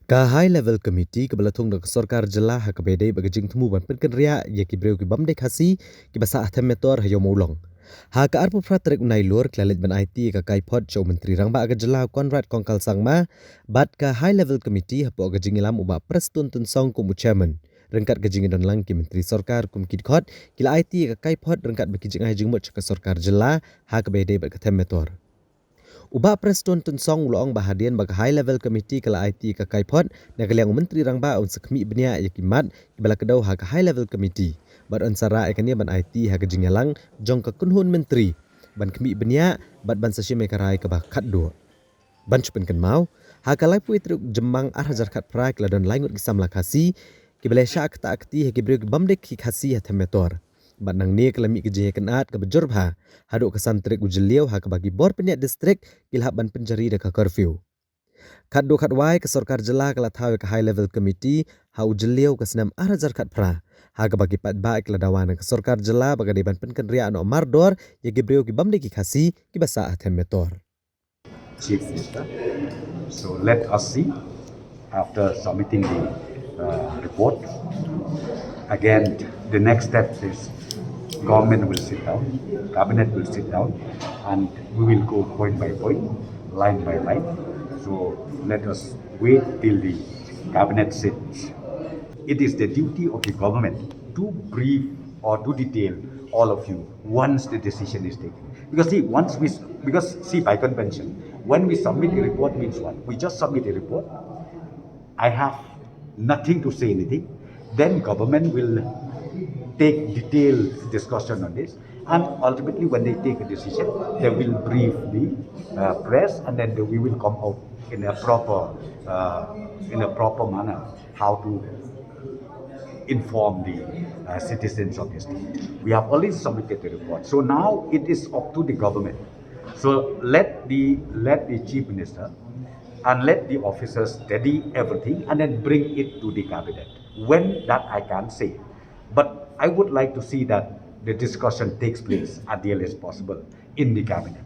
Ka high level committee ke belatung dak Sorkar jelah ha kabede bagi jing temu ban penken ria ye ki breu ki bamde khasi ki basa athem Metor hayo maulong. Ha ka arpu pratrek unai lur klalit ban Aiti ka Kaiphod chow menteri rangba aga jelah Konrad Kongkal sangma bat ka high level committee ha po aga jing ilam uba PRESTONE TYNSONG ku chairman rengkat ke jing don lang ki menteri Sorkar kum kidkhot kila Aiti ka Kaiphod rengkat bagi jing ai jing mut ka Sorkar jelah ha kabede bagi athem Metor. Uba PRESTONE TYNSONG uloong bahadian bagi high level committee kala Aiti ka Kaiphod na kaliang menteri rangba un sekmi benia yakimat kibala kedau ha high level committee bat ansara ekania ban Aiti ha jingalang jong ka kunhun menteri ban kemi benia bat ban sashi mekarai ka khat do ban chupen kan mau ha kalai pu itruk jembang arhajar khat prai kala don laingut kisam lakasi kibala sya akta akti ha kibruk bamdek ki khasi ha Metor. Bat nang ni kelami keje kenat ke bejurba haduk ke santrik ujeliau ha ke bagi bor peniat distrik ilhab ban penjari deka curfew. Kat do kat wai ke Sorkar jelah kala tahu ke high level committee ha ujeliau ke senam arajar kat pra ha ke bagi pat baik kala dawan ke Sorkar jelah bagai ban penken ria no mardor ye gibreu ki bamde ki khasi ki basa athem Metor. Chief Minister. So let us see after submitting the report. Again, the next step is government will sit down, cabinet will sit down, and we will go point by point, line by line. So let us wait till the cabinet sits. It is the duty of the government to brief or to detail all of you once the decision is taken. Because by convention, when we submit a report means what? We just submit a report. I have nothing to say anything. Then government will take detailed discussion on this, and ultimately when they take a decision, they will brief the press, and then we will come out in a proper manner how to inform the citizens of this state. We have already submitted the report, so now it is up to the government. So let the chief minister and let the officers study everything and then bring it to the cabinet. When that I can't say, but I would like to see that the discussion takes place at the earliest possible in the cabinet.